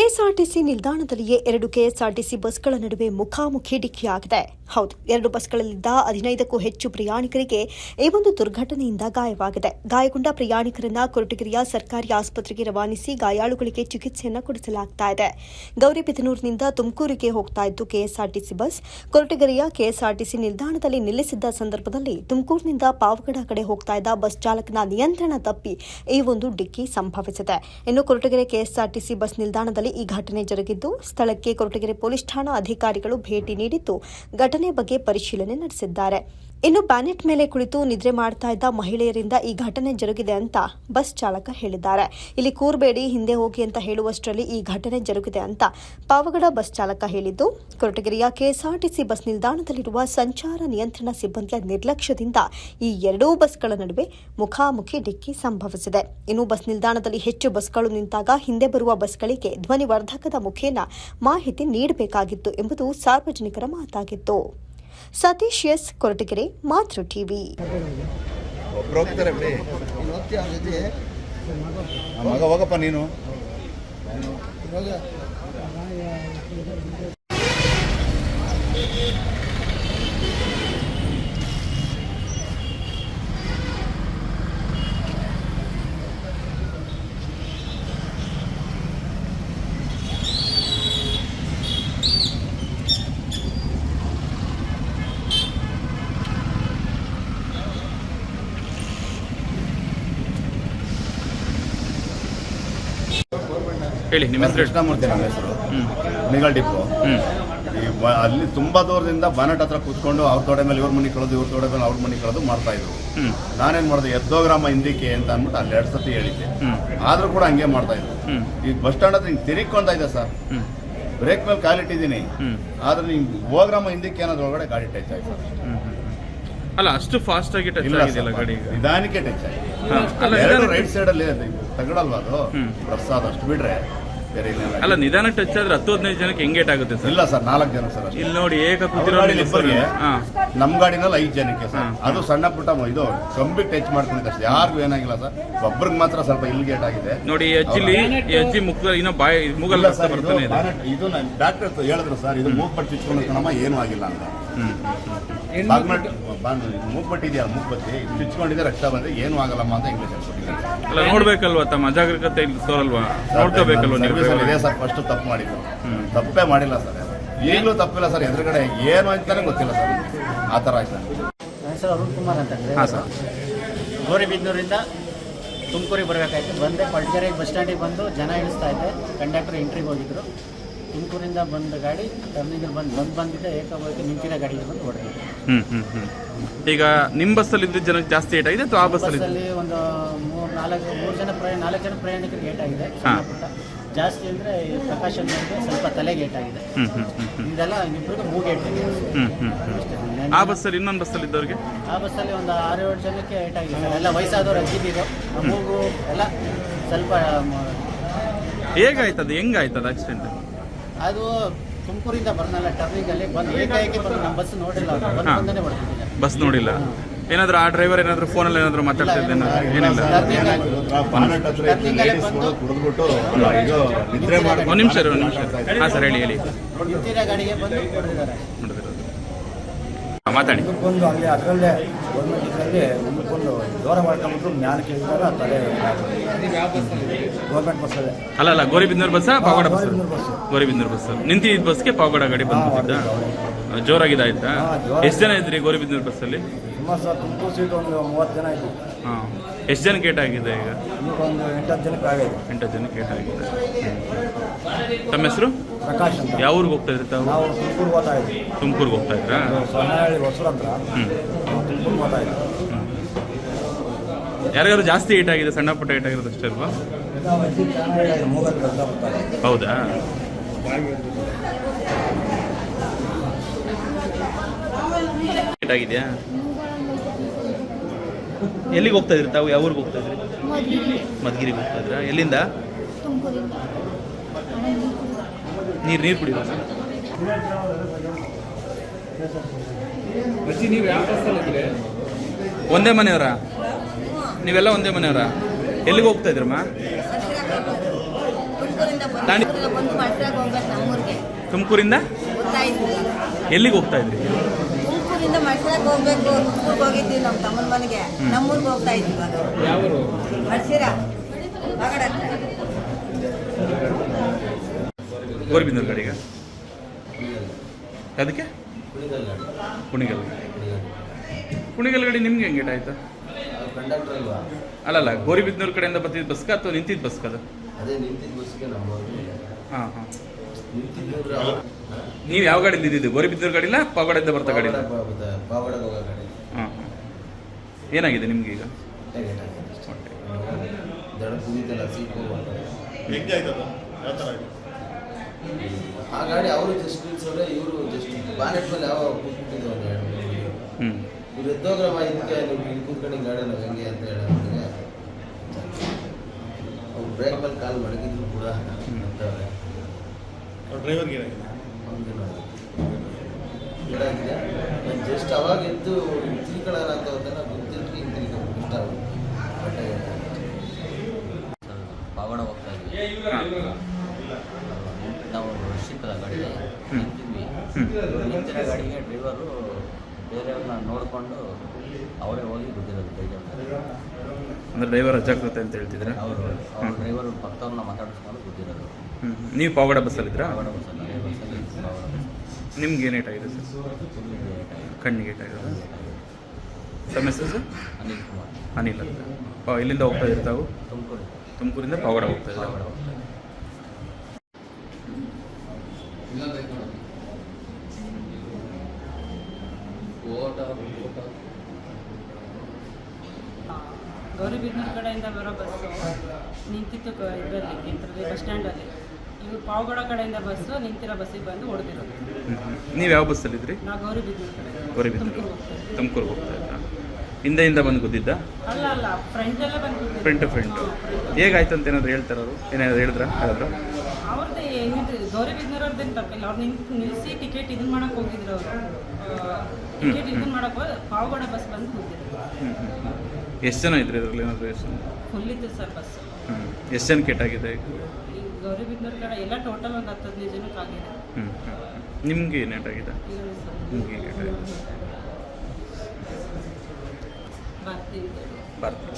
KSRTC ನಿಲ್ದಾಣದಲ್ಲಿಯೇ 2 KSRTC ಬಸ್ಗಳ ನಡುವೆ ಮುಖಾಮುಖಿ ಡಿಕ್ಕಿಯಾಗಿದೆ. ಹೌದು, 2 ಬಸ್ಗಳಲ್ಲಿದ್ದ 15ಕ್ಕೂ ಹೆಚ್ಚು ಪ್ರಯಾಣಿಕರಿಗೆ ಈ ಒಂದು ದುರ್ಘಟನೆಯಿಂದ ಗಾಯವಾಗಿದೆ. ಗಾಯಗೊಂಡ ಪ್ರಯಾಣಿಕರನ್ನ ಕೊರಟಗೆರೆಯ ಸರ್ಕಾರಿ ಆಸ್ಪತ್ರೆಗೆ ರವಾನಿಸಿ ಗಾಯಾಳುಗಳಿಗೆ ಚಿಕಿತ್ಸೆಯನ್ನು ಕೊಡಿಸಲಾಗ್ತಾ ಇದೆ. ಗೌರಿಬಿದನೂರಿನಿಂದ ತುಮಕೂರಿಗೆ ಹೋಗ್ತಾ ಇದ್ದು ಕೆಎಸ್ಆರ್ಟಿಸಿ ಬಸ್ ಕೊರಟಗೆರೆಯ ಕೆಎಸ್ಆರ್ಟಿಸಿ ನಿಲ್ದಾಣದಲ್ಲಿ ನಿಲ್ಲಿಸಿದ್ದ ಸಂದರ್ಭದಲ್ಲಿ ತುಮಕೂರಿನಿಂದ ಪಾವಗಡ ಕಡೆ ಹೋಗ್ತಾ ಇದ್ದ ಬಸ್ ಚಾಲಕನ ನಿಯಂತ್ರಣ ತಪ್ಪಿ ಈ ಒಂದು ಡಿಕ್ಕಿ ಸಂಭವಿಸಿದೆ. ಇನ್ನು ಕೊರಟಗೆರೆ ಕೆಎಸ್ಆರ್ಟಿಸಿ ಬಸ್ ನಿಲ್ದಾಣದಲ್ಲಿ ಈ ಘಟನೆ ಜರುಗಿದ್ದು ಸ್ಥಳಕ್ಕೆ ಕೊರಟಗೆರೆ ಪೊಲೀಸ್ ಠಾಣಾ ಅಧಿಕಾರಿಗಳು ಭೇಟಿ ನೀಡಿದ್ದು ಘಟನೆ ಬಗ್ಗೆ ಪರಿಶೀಲನೆ ನಡೆಸಿದ್ದಾರೆ. ಇನ್ನು ಬ್ಯಾನೆಟ್ ಮೇಲೆ ಕುಳಿತು ನಿದ್ರೆ ಮಾಡ್ತಾ ಇದ್ದ ಮಹಿಳೆಯರಿಂದ ಈ ಘಟನೆ ಜರುಗಿದೆ ಅಂತ ಬಸ್ ಚಾಲಕ ಹೇಳಿದ್ದಾರೆ. ಇಲ್ಲಿ ಕೂರ್ಬೇಡಿ, ಹಿಂದೆ ಹೋಗಿ ಅಂತ ಹೇಳುವಷ್ಟರಲ್ಲಿ ಈ ಘಟನೆ ಜರುಗಿದೆ ಅಂತ ಪಾವಗಡ ಬಸ್ ಚಾಲಕ ಹೇಳಿದ್ದು, ಕೊರಟಗೆರೆಯ ಕೆಎಸ್ಆರ್ಟಿಸಿ ಬಸ್ ನಿಲ್ದಾಣದಲ್ಲಿರುವ ಸಂಚಾರ ನಿಯಂತ್ರಣ ಸಿಬ್ಬಂದಿಯ ನಿರ್ಲಕ್ಷ್ಯದಿಂದ ಈ 2 ಬಸ್ಗಳ ನಡುವೆ ಮುಖಾಮುಖಿ ಡಿಕ್ಕಿ ಸಂಭವಿಸಿದೆ. ಇನ್ನು ಬಸ್ ನಿಲ್ದಾಣದಲ್ಲಿ ಹೆಚ್ಚು ಬಸ್ಗಳು ನಿಂತಾಗ ಹಿಂದೆ ಬರುವ ಬಸ್ಗಳಿಗೆ ಧ್ವನಿವರ್ಧಕದ ಮುಖೇನ ಮಾಹಿತಿ ನೀಡಬೇಕಾಗಿತ್ತು ಎಂಬುದು ಸಾರ್ವಜನಿಕರ ಮಾತಾಗಿತ್ತು. ಸತೀಶ್ ಎಸ್, ಕೊರಟಗೆರೆ, ಮಾತೃ ಟಿವಿ. ಹೋಗಪ್ಪ ನೀನು. ಹೇಳಿ, ನಿಮ್ಮ ಹೆಸರು? ಕೃಷ್ಣಮೂರ್ತಿ ನಮ್ಮ ಹೆಸರು. ನಿಗಲ್ ಡಿಪೋ. ಅಲ್ಲಿ ತುಂಬಾ ದೂರದಿಂದ ಬಾನಟ್ ಹತ್ರ ಕೂತ್ಕೊಂಡು ಅವ್ರ ತೋಡೆ ಮೇಲೆ ಇವ್ರ ಮನೆ ಕಳೆದು, ಇವ್ರ ತೋಡೆ ಮೇಲೆ ಅವ್ರ ಮನೆ ಕಳೆದು ಮಾಡ್ತಾ ಇದ್ರು. ನಾನೇನ್ ಮಾಡಿದೆ, ಎದ್ದೋಗ್ರಾಮ ಹಿಂದಿಕ್ಕೆ ಅಂತ ಅಂದ್ಬಿಟ್ಟು ಅಲ್ಲಿ 2 ಸತಿ ಹೇಳಿದ್ದೆ. ಆದ್ರೂ ಕೂಡ ಹಂಗೆ ಮಾಡ್ತಾ ಇದ್ರು. ಈಗ ಬಸ್ ಸ್ಟ್ಯಾಂಡ್ ಹತ್ರ ಹಿಂಗೆ ತಿರುಗ್ಕೊಂತ ಇದೆ ಸರ್. ಬ್ರೇಕ್ ಮೇಲೆ ಕಾಲಿಟ್ಟಿದ್ದೀನಿ, ಆದ್ರೆ ನಿಂಗೆ ಹೋಗ್ರಾಮ ಹಿಂದಿಕ್ಕೆ ಏನಾದ್ರು ಒಳಗಡೆ ಗಾಡಿ ಟಚ್ ಆಯ್ತು ಸರ್. ಅಲ್ಲ, ಅಷ್ಟು ಫಾಸ್ಟ್ ಆಗಿ ಟಚ್ ಆಗಿದೆಯಲ್ಲ ಗಾಡಿ? ನಿಧಾನಕ್ಕೆ ಟಚ್ ಆಗಿದೆ. ರೈಟ್ ಸೈಡ್ ಅಲ್ಲಿ ತಗಡಲ್ವಾ ಅದು, ಪ್ರಸಾದ ಅಷ್ಟು ಬಿಟ್ರೆ ಬೇರೆ ಇಲ್ಲ. ಅಲ್ಲ, ನಿಧಾನ ಟಚ್ ಆದ್ರೆ 10-15 ಜನಕ್ಕೆ ಹೆಂಗೇಟ್ ಆಗುತ್ತೆ ಸರ್? ಇಲ್ಲ ಸರ್, 4 ಜನ ಸರ್. ಇಲ್ಲಿ ನೋಡಿ, ನಮ್ ಗಾಡಿನಲ್ಲಿ 5 ಜನಕ್ಕೆ ಸರ್. ಅದು ಸಣ್ಣ ಪುಟ್ಟ ಇದು ಕಂಬಿಗೆ ಟಚ್ ಮಾಡ್ಕೊಂಡಿದ್ದೆ ಅಷ್ಟೇ, ಯಾರಿಗೂ ಏನಾಗಿಲ್ಲ ಸರ್. ಒಬ್ರಿಗೆ ಮಾತ್ರ ಸ್ವಲ್ಪ ಇಲ್ಗೇಟ್ ಆಗಿದೆ ನೋಡಿ. ಅಜ್ಜಿ ಮುಖ ಇನ್ನೂ ಬಾಯಿ ಮೂಗಲ್ಲ ಬರ್ತಾನೆ ಇದೆ. ಇದು ಡಾಕ್ಟರ್ ಹೇಳಿದ್ರು ಸರ್, ಇದು ಮೂಗ್ಬಟ್ಟು ಚುಚ್ಕೊಂಡು ಏನೂ ಆಗಿಲ್ಲ ಅಂತ. ಮೂಗ್ಬಟ್ಟು ಇದೆಯಾ, ಮೂಗ್ಬತ್ತಿ ಚುಚ್ಕೊಂಡಿದೆ, ರಕ್ತ ಬಂದ್ರೆ ಏನೂ ಆಗಲ್ಲಮ್ಮ ಅಂತ ಇಂಗ್ಲೀಷ್ ಹೇಳ್ಕೊಟ್ಟಿದ್ದಾರೆ. ಅಲ್ಲ, ನೋಡ್ಬೇಕಲ್ವಾ, ತಮ್ಮ ಅಜಾಗ್ರತೆ ತೋರಲ್ವಾ? ನೋಡ್ಕೋಬೇಕಲ್ವಾ? ಇದೇ ಸರ್ ಫಸ್ಟ್ ತಪ್ಪು ಮಾಡಿದ್ರು. ತಪ್ಪೇ ಮಾಡಿಲ್ಲ ಸರ್, ಈಗಲೂ ತಪ್ಪಿಲ್ಲ ಸರ್. ಎದುರುಗಡೆ ಏನು ಅಂತಾನೆ ಗೊತ್ತಿಲ್ಲ ಸರ್, ಆ ಥರ ಆಯ್ತು. ನನ್ನ ಹೆಸರು ಅರುಣ್ ಕುಮಾರ್ ಅಂತಂದರೆ. ಹಾಂ ಸರ್. ಗೌರಿಬಿದನೂರಿಂದ ತುಮಕೂರಿಗೆ ಬರಬೇಕಾಯ್ತು. ಬಂದೆ ಕೊರಟಗೆರೆ ಬಸ್ ಸ್ಟ್ಯಾಂಡಿಗೆ ಬಂದು ಜನ ಇಳಿಸ್ತಾ ಇದ್ದೆ. ಕಂಡಕ್ಟರ್ ಎಂಟ್ರಿಗೆ ಹೋಗಿದ್ರು. ತುಮಕೂರಿಂದ ಬಂದ ಗಾಡಿ ಟರ್ನಿಂಗಲ್ಲಿ ಬಂದಿದ್ದೆ, ಏಕಾಏಕಿ ನಿಂತಿರೋ ಗಾಡಿಗೆ ಬಂದು ಹೊಡೆದಿದ್ದೆ. ಈಗ ನಿಮ್ಮ ಬಸ್ಸಲ್ಲಿ ಇದ್ದ ಜನಕ್ಕೆ ಜಾಸ್ತಿ ಏಟ್ ಆಗಿದೆ ಅಥವಾ ಆ ಬಸ್ಸಲ್ಲಿ? ಒಂದು 4 ಜನ ಪ್ರಯಾಣಿಕರಿಗೆ ಏಟ್ ಆಗಿದೆ. ಜಾಸ್ತಿ ಅಂದರೆ ಪ್ರಕಾಶ್ ಅನ್ನೋರಿಗೆ ಸ್ವಲ್ಪ ತಲೆಗೆ ಏಟ್ ಆಗಿದೆ. ಇದೆಲ್ಲ ಇಬ್ಬರಿಗೂ ಮೂಗೇಟ್ ಆಗಿದೆ. ಆ ಬಸ್ಸಲ್ಲಿ, ಇನ್ನೊಂದು ಬಸ್ಸಲ್ಲಿ ಇದ್ದವ್ರಿಗೆ? ಆ ಬಸ್ಸಲ್ಲಿ ಒಂದು 6-7 ಜನಕ್ಕೆ ಏಟ್ ಆಗಿದೆ. ಎಲ್ಲ ವಯಸ್ಸಾದವ್ರು, ಅಜ್ಜಿದಿರು, ಮೂಗು ಎಲ್ಲ ಸ್ವಲ್ಪ. ಹೇಗಾಯ್ತದ, ಹೆಂಗಾಯ್ತದ ಆಕ್ಸಿಡೆಂಟ್? ಅದು ತುಮಕೂರಿಂದ ಬರ್ನಲ್ಲ, ಟರ್ನಿಂಗಲ್ಲಿ ಬಂದು ಏಕಾಏಕಿ ಬಂದು ನಮ್ಮ ಬಸ್ ನೋಡಿಲ್ಲ, ಬಂದೇ ಬರ್ತಿದ್ದೆ. ಬಸ್ ನೋಡಿಲ್ಲ? ಏನಾದ್ರು ಆ ಡ್ರೈವರ್ ಏನಾದ್ರು ಫೋನಲ್ಲಿ ಏನಾದ್ರು ಮಾತಾಡ್ತಿದ್ದೆ? ಏನಿಲ್ಲ. ಒಂದು ನಿಮಿಷ. ಹಾಂ ಸರ್, ಹೇಳಿ. ಗಾಡಿಗೆ ಬಂದು ಹೊಡೆದಿದ್ದಾರೆ. ಮಾತಾಡಿ. ಬಂದು ಅಲ್ಲಿ ಅದರಲ್ಲೇ ಗೌರ್ಮೆಂಟ್ ಇದರಲ್ಲಿ ಒಂದು ದೂರ ಮಾಡ್ಕೊಂಡ್ಬಿಟ್ಟು ಜ್ಞಾನ ಕೇಳಿದಾಗ ತಲೆ ಗೌರ್ಮೆಂಟ್ ಬಸ್ಸಲ್ಲೇ. ಅಲ್ಲ, ಗೌರಿಬಿದನೂರು ಬಸ್ಸಾ ಪಾವಗಡ ಬಸ್? ಗೌರಿಬಿದನೂರು ಬಸ್. ನಿಂತಿದ್ದ ಬಸ್ಗೆ ಪಾವಗಡ ಗಾಡಿ ಬಂದಿದ್ದ? ಜೋರಾಗಿದ್ದಾಯ್ತಾ? ಎಷ್ಟು ಜನ ಇದ್ರಿ ಗೌರಿಬಿದನೂರು ಬಸ್ಸಲ್ಲಿ? ಸುಮಾರು ಸರ್, ತುಮಕೂರು ಸೀಟ್ ಒಂದು 30 ಜನ ಇದ್ವಿ. ಹಾಂ. ಎಷ್ಟು ಜನಕ್ಕೆ ಏಟಾಗಿದೆ ಈಗ? ಒಂದು 8-10 ಜನಕ್ಕೆ ಆಗಿದೆ. 8 ಜನಕ್ಕೆ ಏಟಾಗಿದೆ. ತಮ್ಮ ಹೆಸರು? ಪ್ರಕಾಶ್ ಅಂತ. ಯಾವ ಊರಿಗೆ ಹೋಗ್ತಾ ಇದ್ರಿ ತಾವು? ನಾವು ತುಮಕೂರು ಹೋಗ್ತಾ ಇದ್ವಿ. ತುಮಕೂರಿಗೆ ಹೋಗ್ತಾ ಇದ್ರಾ? ಸೊನ್ನೆಹಳ್ಳಿ ಹೊಸೂರು ಹತ್ರ. ತುಮಕೂರು ಹೋಗ್ತಾ ಇದ್ವಿ. ಯಾರಿಗಾದ್ರು ಜಾಸ್ತಿ ಏಟಾಗಿದೆ, ಸಣ್ಣ ಪುಟ್ಟ ಏಟಾಗಿರೋದು ಅಷ್ಟೇ ಅಲ್ವಾ? ಹೌದಾ? ಏಟಾಗಿದೆಯಾ? ಎಲ್ಲಿಗೆ ಹೋಗ್ತಾ ಇದ್ರಿ ತಾವು? ಯಾವ ಊರಿಗೆ ಹೋಗ್ತಾ ಇದ್ರಿ? ಮಧುಗಿರಿಗೆ ಹೋಗ್ತಾ ಇದ್ರಾ? ಎಲ್ಲಿಂದ? ನೀರು ಕುಡಿಯುವ? ಒಂದೇ ಮನೆಯವರಾ? ನೀವೆಲ್ಲ ಒಂದೇ ಮನೆಯವರಾ? ಎಲ್ಲಿಗೆ ಹೋಗ್ತಾ ಇದ್ರಮ್ಮ? ದಾಂಡಿ ಬಂದು ಮಳ್ಸಾಗ ಹೋಗ್ಬೇಕು ನಮ್ಮೂರಿಗೆ ತುಮಕೂರಿಂದ ಗೊತ್ತಾಯ್ತು. ಎಲ್ಲಿಗೆ ಹೋಗ್ತಾ ಇದ್ರಿ? ತುಮಕೂರಿಂದ ಮಳ್ಸಾಗ ಹೋಗ್ಬೇಕು. ತುಮಕೂರ್ಗೆ ಹೋಗಿದ್ವಿ ನಮ್ಮ ತಮ್ಮನ ಮನೆಗೆ. ನಮ್ಮೂರ್ಗೆ ಹೋಗ್ತಾ ಇದ್ವಿ ಇವಾಗ. ಮಳ್ಸಿರ ಬಾಗಡ ಹತ್ರ. ಗೌರಿಬಿದನೂರು ಗಾಡಿಗ ಅದಕ್ಕೆ ಕುಣಿಗಲ್ ಗಾಡಿ ನಿಮ್ಗೆ ಹೆಂಗೆ ಆಯ್ತು? ಕಂಡಕ್ಟರ್ ಅಲ್ವಾ? ಅಲ್ಲಲ್ಲ, ಗೌರಿಬಿದನೂರು ಕಡೆಯಿಂದ ಬರ್ತಿದ್ದ ಬಸ್ಕ ಅಥವಾ ನಿಂತಿದ್ದ ಬಸ್ಕ ಅದು? ಅದೇ ನಿಂತಿದ್ದ ಬಸ್ಸಿಗೆ ನಮ್ಮವ್ರಿಗೆ ಹಾಂ ಹಾಂ. ನಿಂತಿದ್ದವ್ರು ಅವ್ರು ನೀವು ಯಾವ ಗಾಡಿಲಿ ಇದ್ದಿದ್ದು? ಗೌರಿಬಿದನೂರು ಗಾಡಿಲ್ಲ ಪಾವಗಡದಿಂದ ಬರ್ತಾ ಗಾಡಿ? ಪಾವಗಡಕ್ಕೆ ಹೋಗೋ ಗಾಡಿ. ಹಾಂ ಹಾಂ. ಏನಾಗಿದೆ ನಿಮ್ಗೆ ಈಗ? ದಡ ಕುದಿತಲ್ಲ ಸೀಟು. ಹೆಂಗೆ ಆಯ್ತದ? ಯಾವ ಥರ ಆಯ್ತು? ಆ ಗಾಡಿ ಅವರು ಜಸ್ಟ್ ನಿಲ್ಸೋರೆ, ಇವರು ಜಸ್ಟ್ ಬಾನೆಟ್ ಮೇಲೆ ಯಾವ ಕೂತ್ಬಿಟ್ಟಿದ್ದು ಒಂದು ಎರಡು ಹ್ಞೂ. ಇವ್ರು ಎದ್ದೋಗ್ರಮ್ಮ ಇದಕ್ಕೆ ನೀವು ಇಲ್ಲಿ ಕೂತ್ಕೊಂಡು ಗಾಡಿ ನಾವು ಹೆಂಗೆ ಅಂತ ಹೇಳಿ ಅವ್ರಿಗೆ ಅವ್ರು ಬ್ರೇಕ್ ಮೇಲೆ ಕಾಲು ಮಡಗಿದ್ರು ಕೂಡ ಅಂತವ್ರೆ. ಅವ್ರ ಡ್ರೈವರ್ಗೆ ಏನಾಗಿದೆ? ಏನಾಗಿದೆ, ನಾನು ಜಸ್ಟ್ ಅವಾಗ ಎದ್ದು ತಿಳ್ಕೊಳ್ಳೋಣ ಅಂತ ಹೋದಾಗ ಗೊತ್ತಿಟ್ಟು ಹಿಂಗೆ ತಿಳ್ಕೊಂಡು ಇಷ್ಟ ಆಗುತ್ತೆ. ಪಾವಡ ಹೋಗ್ತಾ ಇದ್ವಿ ನಾವು ಶಿಪ್ಪದ ಗಾಡಿಗೆ ನಿಂತಿದ್ವಿ. ನಿಂತಿರೋ ಗಾಡಿಗೆ ಡ್ರೈವರು ಬೇರೆಯವ್ರನ್ನ ನೋಡಿಕೊಂಡು ಅವರೇ ಹೋಗಿ ಗುದ್ದಿರೋದು ಬೇಜಾರು. ಅಂದರೆ ಡ್ರೈವರ್ ಅಜಾಗ್ರತೆ ಅಂತ ಹೇಳ್ತಿದ್ರೆ ಅವರು ಅವ್ರ ಡ್ರೈವರು ಪಕ್ಕದವ್ರನ್ನ ಮಾತಾಡಿಸ್ಕೊಂಡು ಗುದ್ದಿರೋದು. ನೀವು ಪಾವಗಡ ಬಸ್ಸಲ್ಲಿದ್ರಾ? ಪಾವಡ ಬಸ್ಸಲ್ಲಿ ಪಾವಡ ಬಸ್ ನಿಮ್ಗೆ ಏನು ಏಟಾಗಿದೆ ಸರ್? ಕಣ್ಣಿಗೆ ಏಟಾಗಿದೆ. ತಮ್ಮ ಹೆಸರು ಸರ್? ಅನಿಲ್ ಕುಮಾರ್, ಅನಿಲ್ ಅಂತ. ಇಲ್ಲಿಂದ ಹೋಗ್ತಾ ಇರ್ತಾವು? ತುಮಕೂರು ತುಮಕೂರಿಂದ ಪಾವಗಡ ಹೋಗ್ತಾ ಇದ್ದಾರೆ. ಪಾವಡ ಹೋಗ್ತಾ ಇದ್ವಿ. ಗೌರಿಬಿದನೂರು ಕಡೆಯಿಂದ ಬರೋ ಬಸ್ಸು ನಿಂತಿತ್ತು ಇದರಲ್ಲಿ ಬಸ್ ಸ್ಟ್ಯಾಂಡಲ್ಲಿ. ಇವರು ಪಾವಗಡ ಕಡೆಯಿಂದ ಬಸ್ಸು ನಿಂತಿರೋ ಬಸ್ಸಿಗೆ ಬಂದು ಹೊಡೆದಿರೋದು. ನೀವು ಯಾವ ಬಸ್ಸಲ್ಲಿದ್ರಿ? ನಾವು ಗೌರಿಬಿದನೂರು ಕಡೆ ಗೌರಿಬಿದನೂರು ತುಮಕೂರು ಹೋಗ್ತಾ ಇದ್ವಿ. ತುಮಕೂರು ಹೋಗ್ತಾ ಇದ್ರಾ? ಹಿಂದೆಯಿಂದ ಬಂದು ಗುದ್ದಿದ್ದ? ಅಲ್ಲ ಫ್ರೆಂಡಲ್ಲೇ ಬಂದು ಫ್ರಂಟ್ ಹೇಗಾಯ್ತು ಅಂತ ಏನಾದ್ರು ಹೇಳ್ತಾರೆ ಅವರು? ಏನಾದ್ರು ಹೇಳಿದ್ರ ಹಾಗಾದ್ರೆ? ಅವ್ರದ್ದು ಏನಿದೆ ಗೌರಿಬಿದನೂರವ್ರದ್ದೇನು ತಪ್ಪಿಲ್ಲ. ಅವ್ರು ನಿಲ್ಲಿಸಿ ಟಿಕೆಟ್ ಇದನ್ನ ಮಾಡಕ್ಕೆ ಹೋಗಿದ್ರು ಅವರು. ಟಿಕೆಟ್ ಇದನ್ನ ಮಾಡಕ್ಕೆ ಹೋಗಿ ಪಾವಗಡ ಬಸ್ ಬಂದು ಕೂತಿದ್ರು. ಎಷ್ಟು ಜನ ಇದ್ರಿ ಇದರಲ್ಲಿ? ಏನಾದ್ರು ಎಷ್ಟು ಫುಲ್ ಇತ್ತು ಸರ್ ಬಸ್ಸು. ಎಷ್ಟು ಜನ ಕೆಟ್ಟಾಗಿದೆ? ಈ ಗೌರಿಬಿದನೂರು ಕಡೆ ಎಲ್ಲ ಟೋಟಲ್ ಒಂದು 10-15 ಜನಕ್ಕೆ ಆಗಿದೆ. ನಿಮ್ಗೆ ಏನು ಏಟಾಗಿದೆ? ಇಲ್ಲ ಸರ್. ನಿಮ್ಗೆ ಏನು ಏಟಾಗಿದೆ? ಬರ್ತೀವಿ. ಬರ್ತೀವಿ.